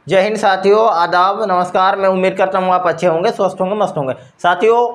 जय हिंद साथियों, आदाब, नमस्कार। मैं उम्मीद करता हूँ आप अच्छे होंगे, स्वस्थ होंगे, मस्त होंगे। साथियों,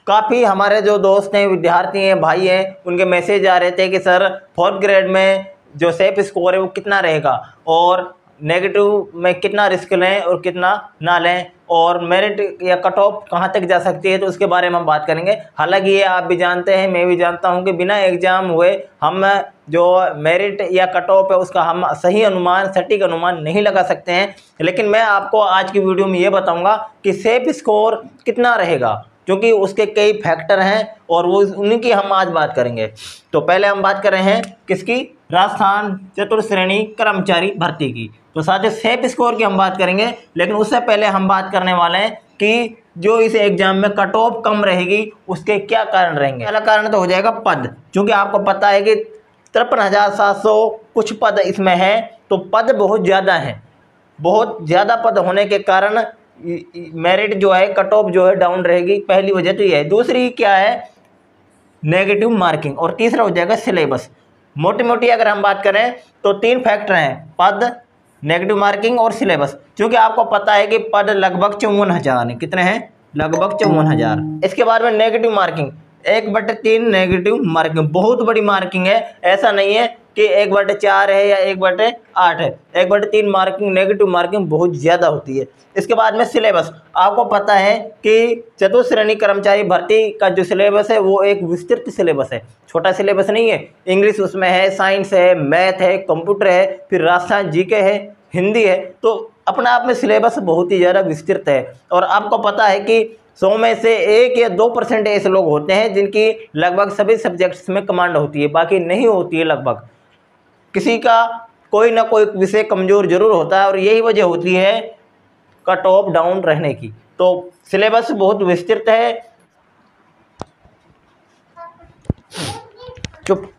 काफ़ी हमारे जो दोस्त हैं, विद्यार्थी हैं, भाई हैं, उनके मैसेज आ रहे थे कि सर 4th ग्रेड में जो सेफ स्कोर है वो कितना रहेगा और नेगेटिव में कितना रिस्क लें और कितना ना लें और मेरिट या कट ऑफ कहाँ तक जा सकती है, तो उसके बारे में हम बात करेंगे। हालांकि ये आप भी जानते हैं, मैं भी जानता हूँ कि बिना एग्ज़ाम हुए हम जो मेरिट या कट ऑफ है उसका हम सही अनुमान, सटीक अनुमान नहीं लगा सकते हैं। लेकिन मैं आपको आज की वीडियो में ये बताऊंगा कि सेफ स्कोर कितना रहेगा, क्योंकि उसके कई फैक्टर हैं और वो उन्हीं की हम आज बात करेंगे। तो पहले हम बात कर रहे हैं किसकी? राजस्थान चतुर्थ श्रेणी कर्मचारी भर्ती की। तो साथियों, सेफ स्कोर की हम बात करेंगे, लेकिन उससे पहले हम बात करने वाले हैं कि जो इस एग्जाम में कट ऑफ कम रहेगी उसके क्या कारण रहेंगे। पहला कारण तो हो जाएगा पद, क्योंकि आपको पता है कि 53,700 कुछ पद इसमें है, तो पद बहुत ज़्यादा हैं। बहुत ज़्यादा पद होने के कारण मेरिट जो है, कट ऑफ जो है डाउन रहेगी। पहली वजह तो ये है। दूसरी क्या है? Negative marking. और तीसरा हो जाएगा सिलेबस। मोटी मोटी अगर हम बात करें तो 3 फैक्टर हैं: पद, नेगेटिव मार्किंग और सिलेबस। क्योंकि आपको पता है कि पद लगभग 54,000 हैं। कितने हैं? लगभग 54,000। इसके बाद में नेगेटिव मार्किंग 1/3 नेगेटिव मार्किंग बहुत बड़ी मार्किंग है। ऐसा नहीं है कि 1/4 है या 1/8 है। 1/3 मार्किंग, नेगेटिव मार्किंग बहुत ज़्यादा होती है। इसके बाद में सिलेबस। आपको पता है कि चतुर्थ श्रेणी कर्मचारी भर्ती का जो सिलेबस है वो एक विस्तृत सिलेबस है, छोटा सिलेबस नहीं है। इंग्लिश उसमें है, साइंस है, मैथ है, कंप्यूटर है, फिर राजस्थान जीके है, हिंदी है। तो अपने आप में सिलेबस बहुत ही ज़्यादा विस्तृत है। और आपको पता है कि 100 में से 1 या 2% ऐसे लोग होते हैं जिनकी लगभग सभी सब्जेक्ट्स में कमांड होती है, बाकी नहीं होती है। लगभग किसी का कोई ना कोई विषय कमज़ोर जरूर होता है और यही वजह होती है कट ऑफ डाउन रहने की। तो सिलेबस बहुत विस्तृत है। चुप।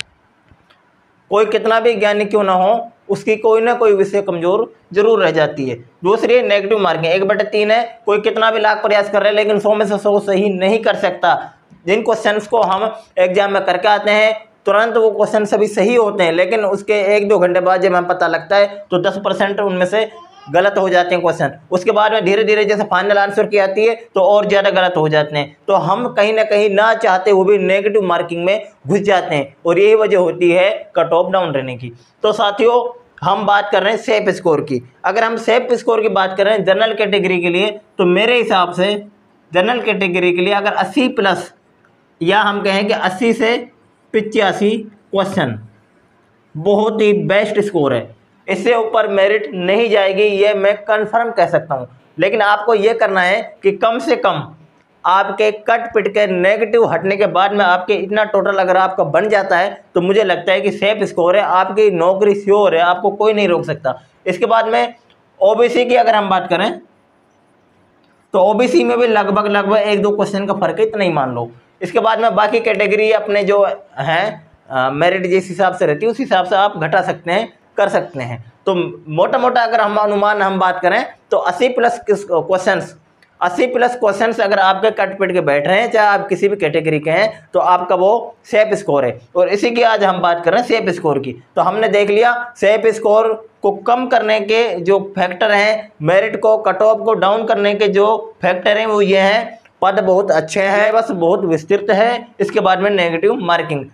कोई कितना भी ज्ञानी क्यों ना हो, उसकी कोई ना कोई विषय कमजोर जरूर रह जाती है। दूसरी नेगेटिव मार्किंग 1/3 है। कोई कितना भी लाख प्रयास कर रहे हैं लेकिन 100 में से 100 सही नहीं कर सकता। जिन क्वेश्चंस को हम एग्जाम में करके आते हैं तुरंत वो क्वेश्चन सभी सही होते हैं, लेकिन उसके 1-2 घंटे बाद जब हमें पता लगता है तो 10% उनमें से गलत हो जाते हैं क्वेश्चन। उसके बाद में धीरे धीरे जैसे फाइनल आंसर की आती है तो और ज़्यादा गलत हो जाते हैं। तो हम कहीं ना कहीं ना चाहते हुए भी नेगेटिव मार्किंग में घुस जाते हैं और यही वजह होती है कट ऑफ डाउन रहने की। तो साथियों, हम बात कर रहे हैं सेफ स्कोर की। अगर हम सेफ स्कोर की बात करें जनरल कैटेगरी के लिए, तो मेरे हिसाब से जनरल कैटेगरी के लिए अगर 80+ या हम कहें कि 80 से 85 क्वेश्चन बहुत ही बेस्ट स्कोर है। इससे ऊपर मेरिट नहीं जाएगी, ये मैं कंफर्म कह सकता हूँ। लेकिन आपको ये करना है कि कम से कम आपके कट पिट के नेगेटिव हटने के बाद में आपके इतना टोटल अगर आपका बन जाता है तो मुझे लगता है कि सेफ स्कोर है, आपकी नौकरी श्योर है, आपको कोई नहीं रोक सकता। इसके बाद में ओबीसी की अगर हम बात करें तो ओबीसी में भी लगभग 1-2 क्वेश्चन का फर्क है, इतना ही मान लो। इसके बाद में बाकी कैटेगरी अपने जो हैं मेरिट जिस हिसाब से रहती है उस हिसाब से आप घटा सकते हैं, कर सकते हैं। तो मोटा मोटा अगर हम अनुमान हम बात करें तो 80+ क्वेश्चंस अगर आपके कट पिट के बैठ रहे हैं, चाहे आप किसी भी कैटेगरी के हैं, तो आपका वो सेफ स्कोर है। और इसी की आज हम बात कर रहे हैं सेफ स्कोर की। तो हमने देख लिया सेफ स्कोर को कम करने के जो फैक्टर हैं, मेरिट को, कट ऑफ को डाउन करने के जो फैक्टर हैं वो ये हैं: पद बहुत अच्छे हैं, बस बहुत विस्तृत है। इसके बाद में नेगेटिव मार्किंग।